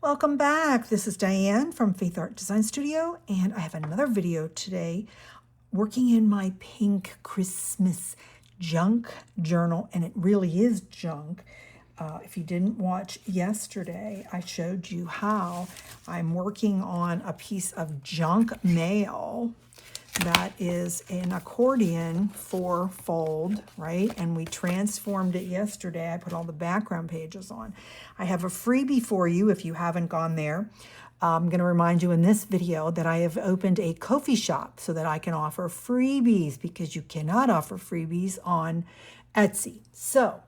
Welcome back. This is Diane from Faithart Design Studio, and I have another video today working in my pink Christmas junk journal, and it really is junk. If you didn't watch yesterday, I showed you how I'm working on a piece of junk mail that is an accordion 4-fold, right? And we transformed it yesterday. I put all the background pages on. I have a freebie for you if you haven't gone there. I'm going to remind you in this video that I have opened a Ko-fi shop so that I can offer freebies, because you cannot offer freebies on Etsy. So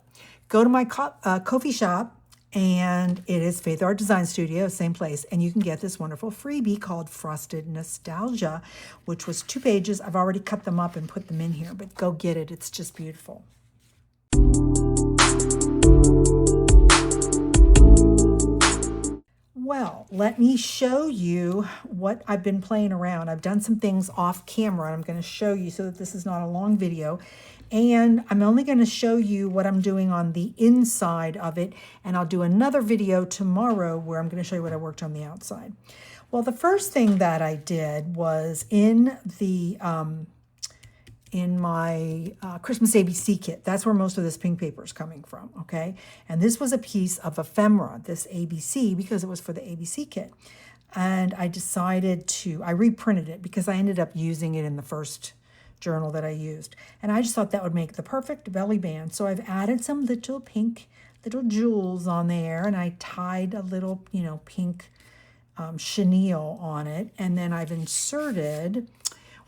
go to my Ko-fi shop, and it is Faithart Design Studio, same place, and you can get this wonderful freebie called Frosted Nostalgia, which was 2 pages. I've already cut them up and put them in here, but go get it. It's just beautiful. Well, let me show you what I've been playing around. I've done some things off camera, and I'm going to show you so that this is not a long video. And I'm only going to show you what I'm doing on the inside of it, and I'll do another video tomorrow where I'm going to show you what I worked on the outside. Well, the first thing that I did was in my Christmas ABC kit. That's where most of this pink paper is coming from, okay? And this was a piece of ephemera, this ABC, because it was for the ABC kit. And I decided I reprinted it because I ended up using it in the first journal that I used. And I just thought that would make the perfect belly band. So I've added some little pink, little jewels on there, and I tied a little, pink chenille on it. And then I've inserted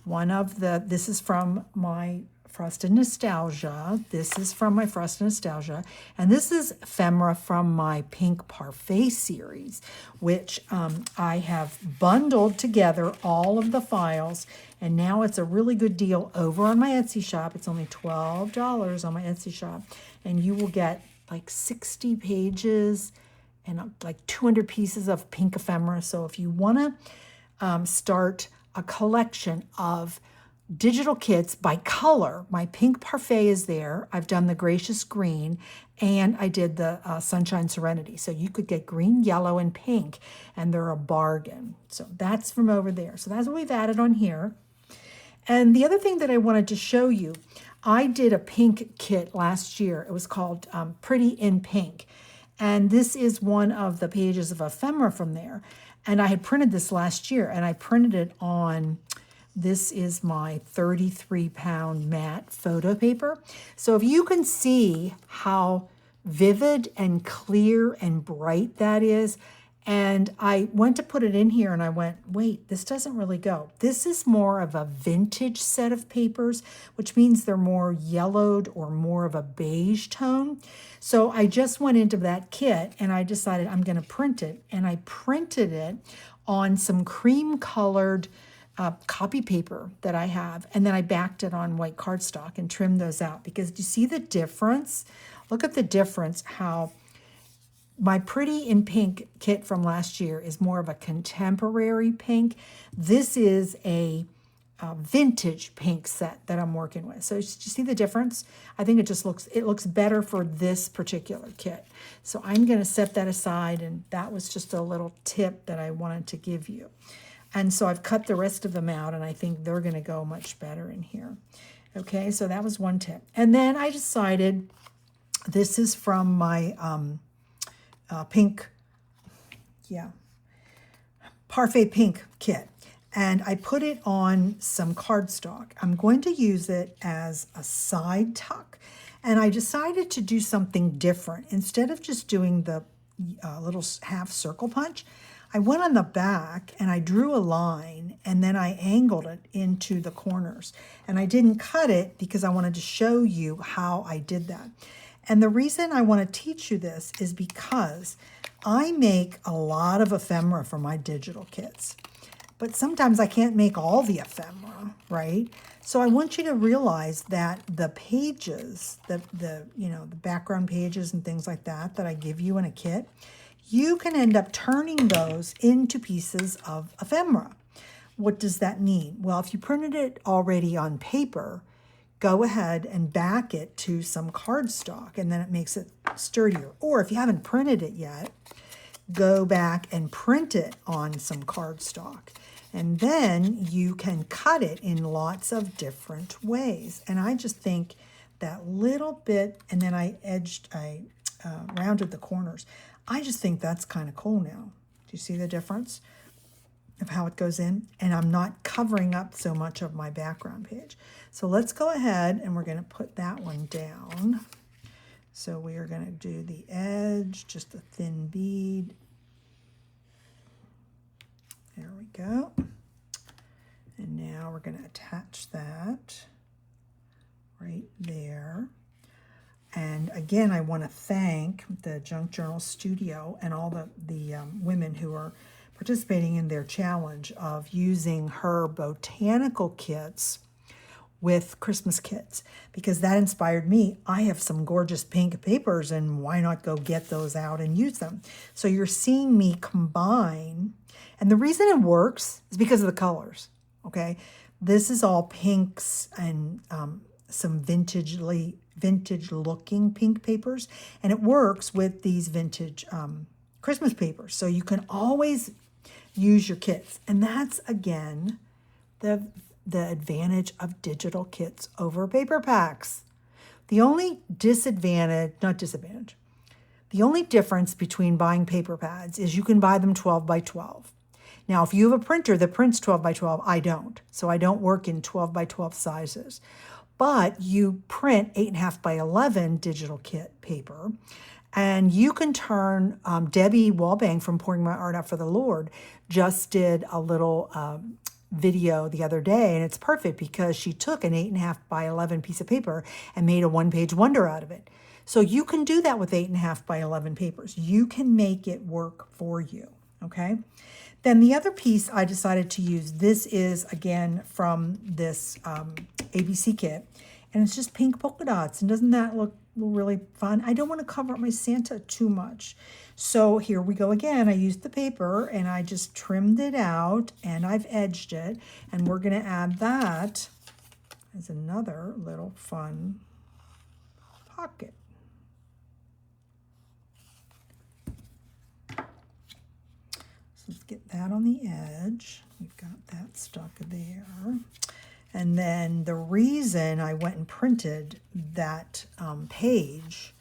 this is from my Frosted Nostalgia. This is from my Frosted Nostalgia. And this is ephemera from my Pink Parfait series, which I have bundled together all of the files. And now it's a really good deal over on my Etsy shop. It's only $12 on my Etsy shop. And you will get like 60 pages and like 200 pieces of pink ephemera. So if you want to start a collection of digital kits by color, my Pink Parfait is there. I've done the Gracious Green, and I did the Sunshine Serenity. So you could get green, yellow, and pink, and they're a bargain. So that's from over there. So that's what we've added on here. And the other thing that I wanted to show you, I did a pink kit last year. It was called Pretty in Pink. And this is one of the pages of ephemera from there. And I had printed this last year, and I printed it on, this is my 33-pound matte photo paper. So if you can see how vivid and clear and bright that is, and I went to put it in here and I went, wait, this doesn't really go. This is more of a vintage set of papers, which means they're more yellowed or more of a beige tone. So I just went into that kit and I decided I'm going to print it. And I printed it on some cream colored copy paper that I have. And then I backed it on white cardstock and trimmed those out, because do you see the difference? Look at the difference, how my Pretty in Pink kit from last year is more of a contemporary pink. This is a vintage pink set that I'm working with. So do you see the difference? I think it looks better for this particular kit. So I'm going to set that aside, and that was just a little tip that I wanted to give you. And so I've cut the rest of them out, and I think they're going to go much better in here. Okay, so that was one tip. And then I decided, this is from my Parfait Pink kit. And I put it on some cardstock. I'm going to use it as a side tuck. And I decided to do something different. Instead of just doing the little half circle punch, I went on the back and I drew a line, and then I angled it into the corners. And I didn't cut it because I wanted to show you how I did that. And the reason I want to teach you this is because I make a lot of ephemera for my digital kits, but sometimes I can't make all the ephemera, right? So I want you to realize that the pages, the background pages and things like that I give you in a kit, you can end up turning those into pieces of ephemera. What does that mean? Well, if you printed it already on paper, go ahead and back it to some cardstock, and then it makes it sturdier. Or if you haven't printed it yet, go back and print it on some cardstock. And then you can cut it in lots of different ways. And I just think that little bit, and then I rounded the corners. I just think that's kind of cool now. Do you see the difference of how it goes in? And I'm not covering up so much of my background page. So let's go ahead and we're going to put that one down. So we are going to do the edge, just a thin bead. There we go. And now we're going to attach that right there. And again, I want to thank the Junk Journal Studio and all the women who are participating in their challenge of using her botanical kits with Christmas kits, because that inspired me. I have some gorgeous pink papers, and why not go get those out and use them? So you're seeing me combine, and the reason it works is because of the colors, okay? This is all pinks and some vintage looking pink papers, and it works with these vintage Christmas papers. So you can always use your kits, and that's, again, the advantage of digital kits over paper packs. The only the only difference between buying paper pads is you can buy them 12 by 12. Now, if you have a printer that prints 12 by 12, I don't. So I don't work in 12 by 12 sizes. But you print 8.5 by 11 digital kit paper, and you can turn, Debbie Walbang from Pouring My Art Out for the Lord just did a little video the other day, and it's perfect because she took an 8.5 by 11 piece of paper and made a one-page wonder out of it. So you can do that with 8.5 by 11 papers. You can make it work for you, okay? Then the other piece I decided to use, this is, again, from this ABC kit, and it's just pink polka dots. And doesn't that look really fun? I don't want to cover up my Santa too much. So here we go again. I used the paper, and I just trimmed it out, and I've edged it, and we're going to add that as another little fun pocket. Let's get that on the edge. We've got that stuck there. And then the reason I went and printed that page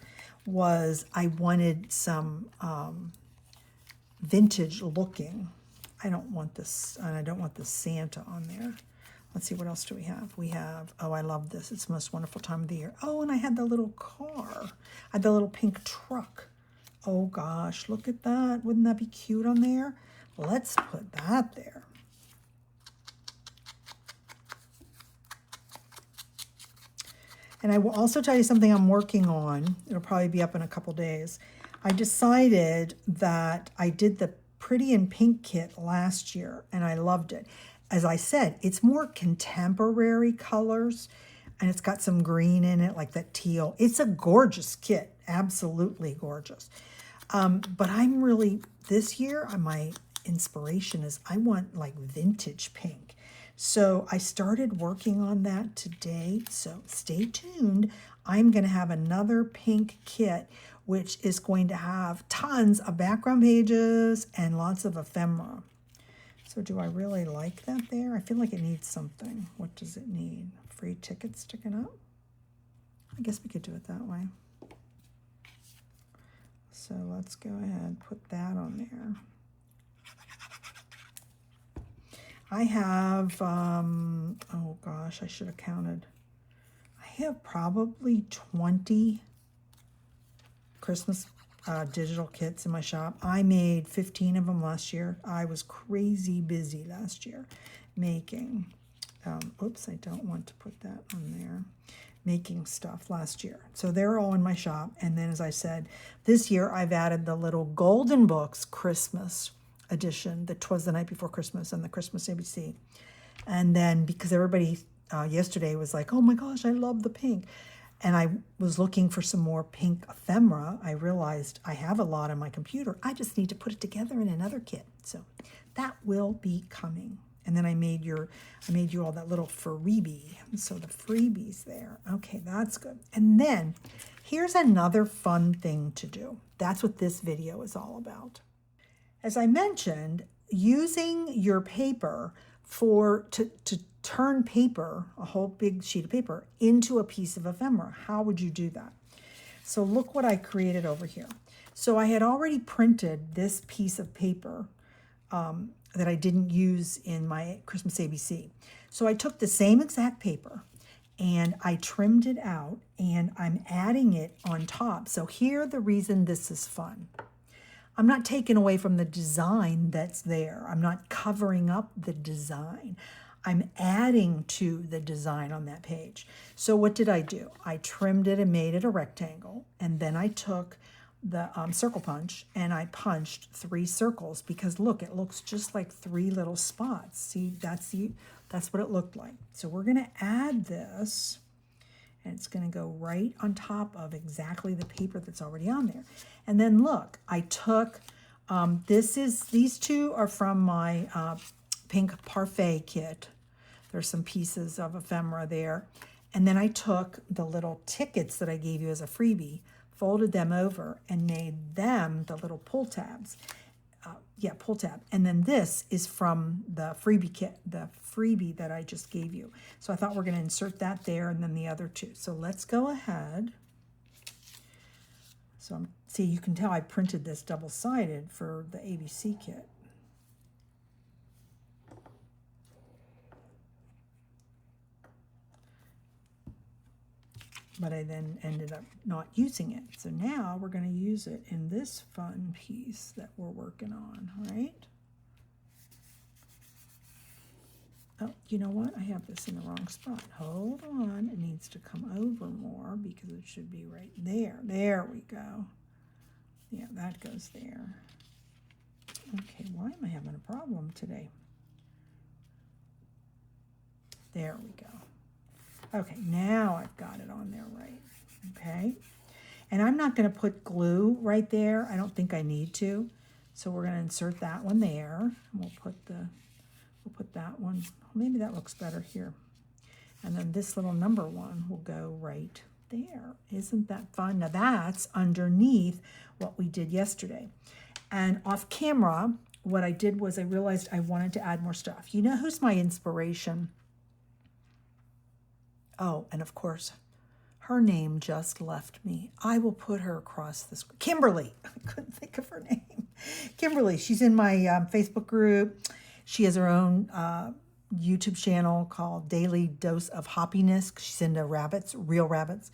was I wanted some vintage looking. I don't want this, and I don't want the Santa on there. Let's see, what else do we have? We have, oh, I love this. It's the most wonderful time of the year. Oh, and I had the little car. I had the little pink truck. Oh gosh, look at that. Wouldn't that be cute on there? Let's put that there. And I will also tell you something I'm working on. It'll probably be up in a couple days. I decided that I did the Pretty in Pink kit last year, and I loved it. As I said, it's more contemporary colors, and it's got some green in it, like that teal. It's a gorgeous kit, absolutely gorgeous. But I'm really, this year, my inspiration is I want like vintage pink. So I started working on that today. So stay tuned. I'm going to have another pink kit, which is going to have tons of background pages and lots of ephemera. So do I really like that there? I feel like it needs something. What does it need? Free tickets sticking up? I guess we could do it that way. So let's go ahead, put that on there. I have, oh gosh, I should have counted. I have probably 20 Christmas digital kits in my shop. I made 15 of them last year. I was crazy busy last year making, oops, I don't want to put that on there, making stuff last year. So they're all in my shop. And then, as I said, this year I've added the little Golden Books Christmas edition, that 'Twas the Night Before Christmas and the Christmas ABC. And then because everybody yesterday was like, oh my gosh, I love the pink. And I was looking for some more pink ephemera. I realized I have a lot on my computer. I just need to put it together in another kit. So that will be coming. And then I made you all that little freebie. So the freebies there. Okay, that's good. And then here's another fun thing to do. That's what this video is all about. as I mentioned, using your paper to turn paper, a whole big sheet of paper, into a piece of ephemera. How would you do that? So look what I created over here. So I had already printed this piece of paper that I didn't use in my Christmas ABC. So I took the same exact paper and I trimmed it out and I'm adding it on top. So here, the reason this is fun. I'm not taking away from the design that's there. I'm not covering up the design. I'm adding to the design on that page. So what did I do? I trimmed it and made it a rectangle. And then I took the circle punch and I punched 3 circles because look, it looks just like 3 little spots. See, that's what it looked like. So we're going to add this and it's going to go right on top of exactly the paper that's already on there. And then look, I took, these 2 are from my Pink Parfait kit. There's some pieces of ephemera there. And then I took the little tickets that I gave you as a freebie, folded them over and made them the little pull tabs. Pull tab. And then this is from the freebie kit, the freebie that I just gave you. So I thought we're going to insert that there and then the other 2. So let's go ahead. So see, you can tell I printed this double-sided for the ABC kit. But I then ended up not using it. So now we're going to use it in this fun piece that we're working on, right? Oh, you know what? I have this in the wrong spot. Hold on. It needs to come over more because it should be right there. There we go. Yeah, that goes there. Okay, why am I having a problem today? There we go. Okay, now I've got it on there right, okay? And I'm not going to put glue right there. I don't think I need to. So we're going to insert that one there. And we'll put that one, maybe that looks better here. And then this little number 1 will go right there. Isn't that fun? Now that's underneath what we did yesterday. And off camera, what I did was I realized I wanted to add more stuff. You know who's my inspiration? Oh, and of course, her name just left me. I will put her across the screen. Kimberly. I couldn't think of her name. Kimberly. She's in my Facebook group. She has her own YouTube channel called Daily Dose of Happiness. She's into rabbits, real rabbits.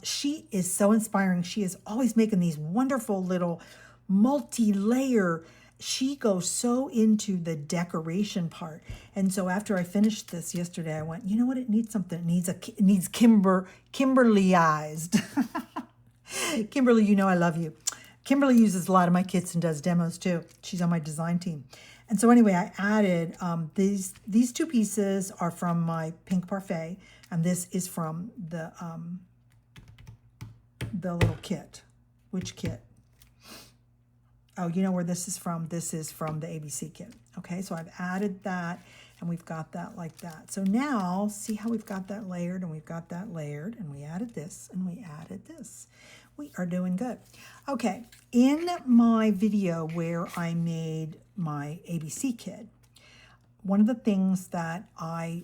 She is so inspiring. She is always making these wonderful little multi-layer. She goes so into the decoration part. And so after I finished this yesterday, I went, you know what? It needs something. It needs Kimberlyized. Kimberly, you know I love you. Kimberly uses a lot of my kits and does demos too. She's on my design team. And so anyway, I added these 2 pieces are from my Pink Parfait, and this is from the little kit. Which kit? Oh, you know where this is from? This is from the ABC kit. Okay, so I've added that, and we've got that like that. So now, see how we've got that layered, and we've got that layered, and we added this, and we added this. We are doing good. Okay, in my video where I made my ABC kit, one of the things that I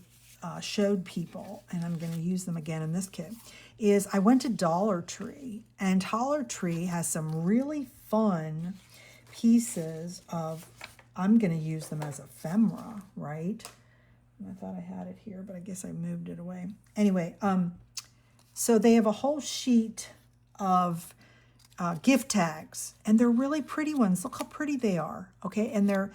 showed people, and I'm going to use them again in this kit, is I went to Dollar Tree, and Dollar Tree has some really fun pieces of, I'm going to use them as ephemera, right? I thought I had it here, but I guess I moved it away. Anyway, so they have a whole sheet of gift tags, and they're really pretty ones. Look how pretty they are, okay? And they're,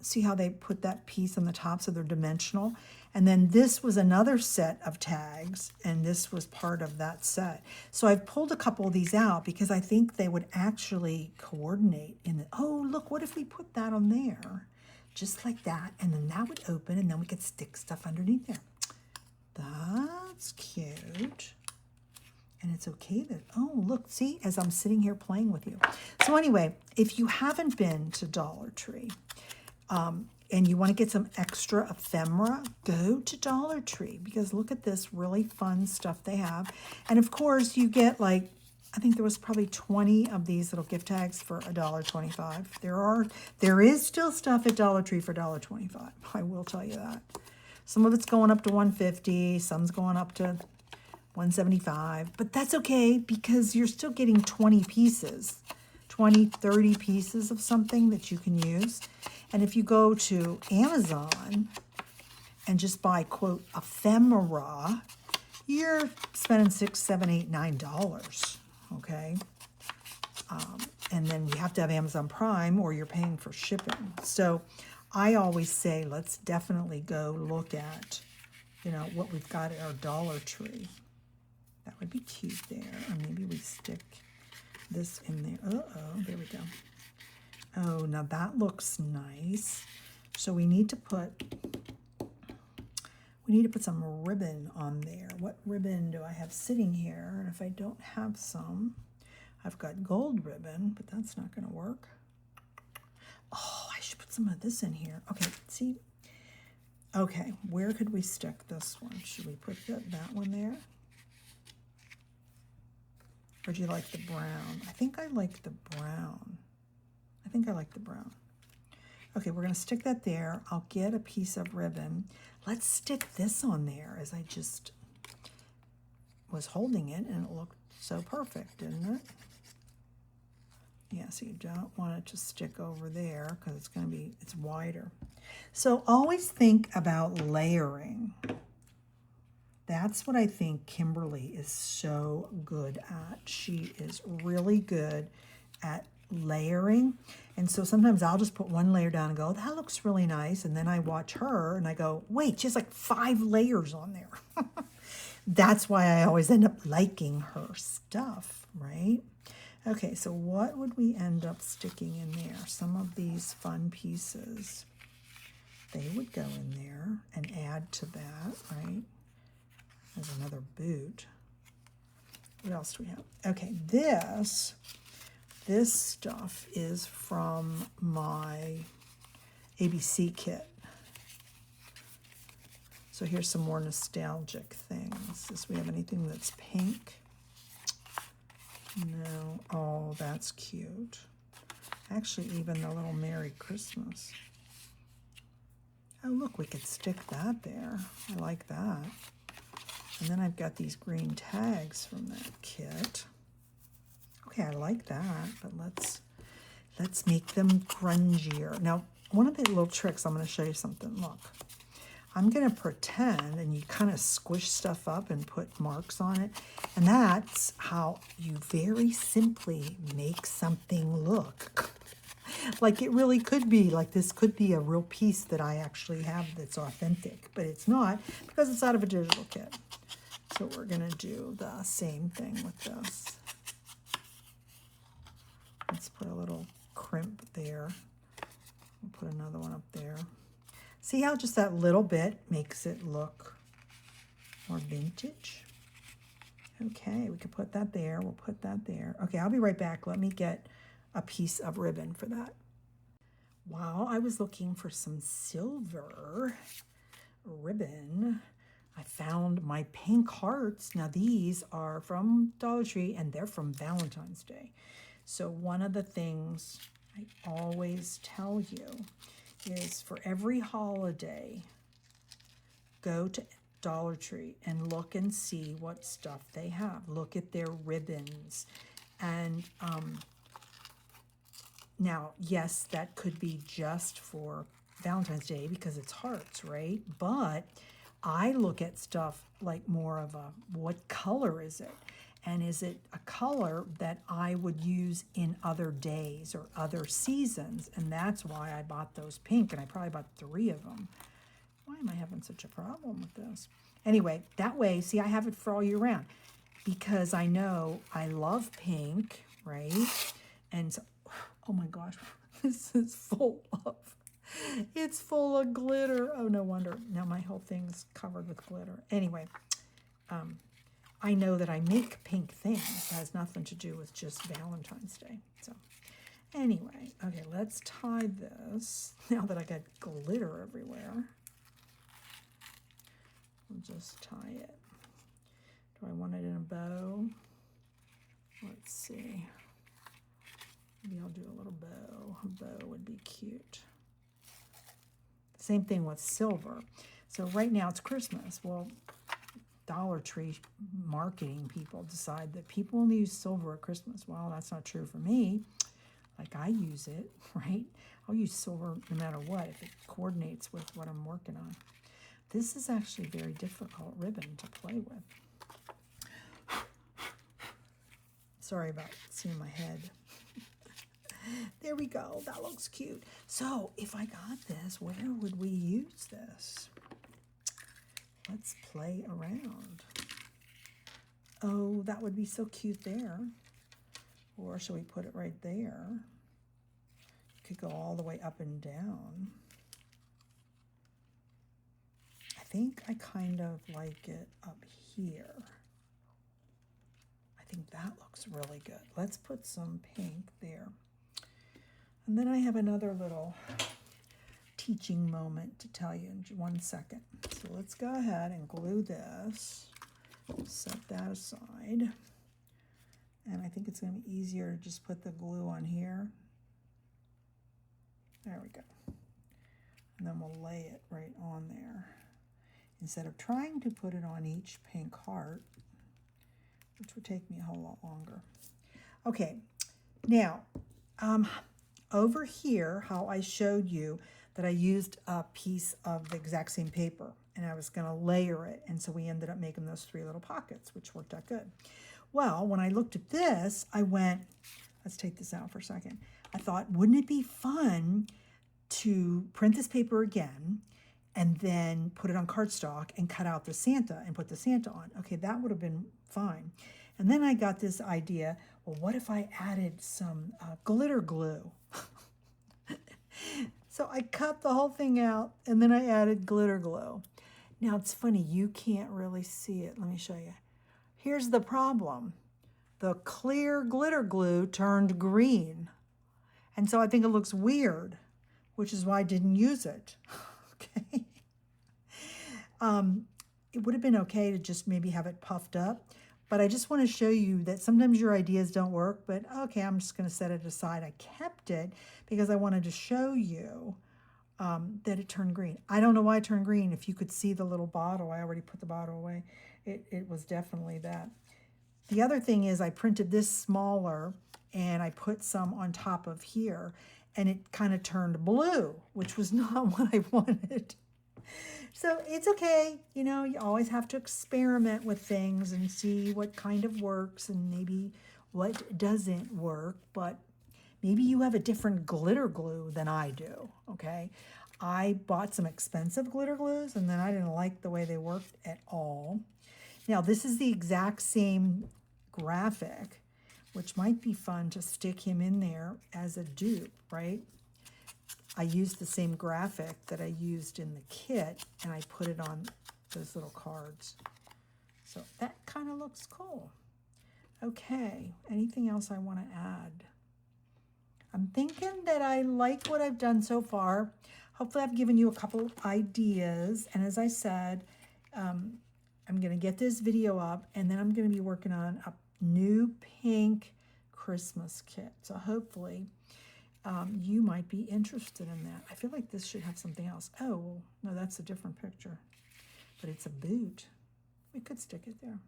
see how they put that piece on the top, so they're dimensional. And then this was another set of tags, and this was part of that set. So I've pulled a couple of these out because I think they would actually coordinate in the, oh, look, what if we put that on there? Just like that, and then that would open, and then we could stick stuff underneath there. That's cute. And it's okay that, oh, look, see, as I'm sitting here playing with you. So anyway, if you haven't been to Dollar Tree, and you want to get some extra ephemera, go to Dollar Tree because look at this really fun stuff they have. And of course, you get like I think there was probably 20 of these little gift tags for $1.25. There is still stuff at Dollar Tree for $1.25. I will tell you that. Some of it's going up to $1.50, some's going up to $1.75, but that's okay because you're still getting 20 pieces, 20, 30 pieces of something that you can use. And if you go to Amazon and just buy, quote, ephemera, you're spending $6, $7, $8, $9, okay? And then you have to have Amazon Prime or you're paying for shipping. So I always say, let's definitely go look at, you know, what we've got at our Dollar Tree. That would be cute there. Or maybe we stick this in there. Uh-oh, there we go. Oh, now that looks nice. So we need to put some ribbon on there. What ribbon do I have sitting here? And if I don't have some, I've got gold ribbon, but that's not going to work. Oh, I should put some of this in here. Okay, see? Okay, where could we stick this one? Should we put that one there? Or do you like the brown? I think I like the brown. Okay, we're going to stick that there. I'll get a piece of ribbon. Let's stick this on there as I just was holding it, and it looked so perfect, didn't it? Yeah, so you don't want it to stick over there because it's wider. So always think about layering. That's what I think Kimberly is so good at. She is really good at layering. And so sometimes I'll just put one layer down and go, that looks really nice. And then I watch her and I go, wait, she has like 5 layers on there. That's why I always end up liking her stuff, right? Okay, so what would we end up sticking in there? Some of these fun pieces, they would go in there and add to that, right? There's another boot. What else do we have? Okay, this stuff is from my ABC kit. So here's some more nostalgic things. Does we have anything that's pink? No. Oh, that's cute. Actually, even the little Merry Christmas. Oh, look, we could stick that there. I like that. And then I've got these green tags from that kit. Okay, I like that, but let's make them grungier. Now, one of the little tricks, I'm going to show you something. Look, I'm going to pretend, and you kind of squish stuff up and put marks on it, and that's how you very simply make something look like it really could be. Like this could be a real piece that I actually have that's authentic, but it's not because it's out of a digital kit. So we're going to do the same thing with this. Let's put a little crimp there. We'll put another one up there. See how just that little bit makes it look more vintage? Okay, we could put that there. We'll put that there. Okay, I'll be right back. Let me get a piece of ribbon for that. While I was looking for some silver ribbon, I found my pink hearts. Now these are from Dollar Tree and they're from Valentine's Day. So one of the things I always tell you is for every holiday, go to Dollar Tree and look and see what stuff they have. Look at their ribbons. And now, yes, that could be just for Valentine's Day because it's hearts, right? But I look at stuff like more of a, what color is it? And is it a color that I would use in other days or other seasons? And that's why I bought those pink, and I probably bought 3 of them. Why am I having such a problem with this? Anyway, that way, see, I have it for all year round because I know I love pink, right? And so, oh my gosh, this is full of, it's full of glitter. Oh, no wonder. Now my whole thing's covered with glitter. Anyway, I know that I make pink things. It has nothing to do with just Valentine's Day. So anyway, okay, let's tie this. Now that I got glitter everywhere, we'll just tie it. Do I want it in a bow? Let's see. Maybe I'll do a little bow. A bow would be cute. Same thing with silver. So right now it's Christmas. Well, Dollar Tree marketing people decide that people only use silver at Christmas. Well, that's not true for me. Like, I use it, right? I'll use silver no matter what if it coordinates with what I'm working on. This is actually very difficult ribbon to play with. Sorry about seeing my head. There we go. That looks cute. So if I got this, where would we use this? Let's play around. Oh, that would be so cute there. Or should we put it right there? It could go all the way up and down. I think I kind of like it up here. I think that looks really good. Let's put some pink there. And then I have another little teaching moment to tell you in 1 second. So let's go ahead and glue this. Set that aside. And I think it's going to be easier to just put the glue on here. There we go. And then we'll lay it right on there. Instead of trying to put it on each pink heart, which would take me a whole lot longer. Okay, now, over here, how I showed you that I used a piece of the exact same paper, and I was going to layer it, and so we ended up making those 3 little pockets, which worked out good. Well, when I looked at this, I went, let's take this out for a second. I thought, wouldn't it be fun to print this paper again and then put it on cardstock and cut out the Santa and put the Santa on? Okay, that would have been fine. And then I got this idea, well, what if I added some glitter glue? So I cut the whole thing out and then I added glitter glue. Now it's funny, you can't really see it. Let me show you. Here's the problem. The clear glitter glue turned green. And so I think it looks weird, which is why I didn't use it. Okay. It would have been okay to just maybe have it puffed up, but I just want to show you that sometimes your ideas don't work, but okay, I'm just going to set it aside. I kept it because I wanted to show you that it turned green. I don't know why it turned green. If you could see the little bottle, I already put the bottle away. It was definitely that. The other thing is I printed this smaller and I put some on top of here and it kind of turned blue, which was not what I wanted. So it's okay. You know, you always have to experiment with things and see what kind of works and maybe what doesn't work, but maybe you have a different glitter glue than I do, okay? I bought some expensive glitter glues and then I didn't like the way they worked at all. Now, this is the exact same graphic, which might be fun to stick him in there as a dupe, right? I used the same graphic that I used in the kit, and I put it on those little cards. So that kind of looks cool. Okay, anything else I want to add? I'm thinking that I like what I've done so far. Hopefully I've given you a couple ideas, and as I said, I'm going to get this video up, and then I'm going to be working on a new pink Christmas kit. So hopefully you might be interested in that. I feel like this should have something else. Oh, well, no, that's a different picture, but it's a boot. We could stick it there.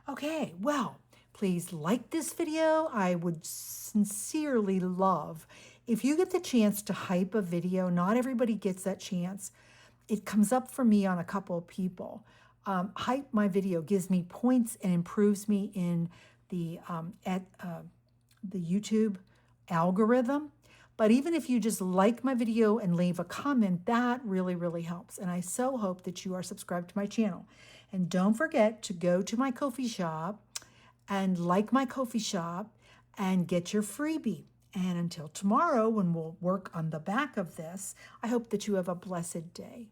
Okay, well, please like this video. I would sincerely love if you get the chance to hype a video. Not everybody gets that chance. It comes up for me on a couple of people. Hype my video, gives me points and improves me in the YouTube algorithm. But even if you just like my video and leave a comment, that really, really helps. And I so hope that you are subscribed to my channel. And don't forget to go to my Ko-fi shop and like my Ko-fi shop and get your freebie. And until tomorrow, when we'll work on the back of this, I hope that you have a blessed day.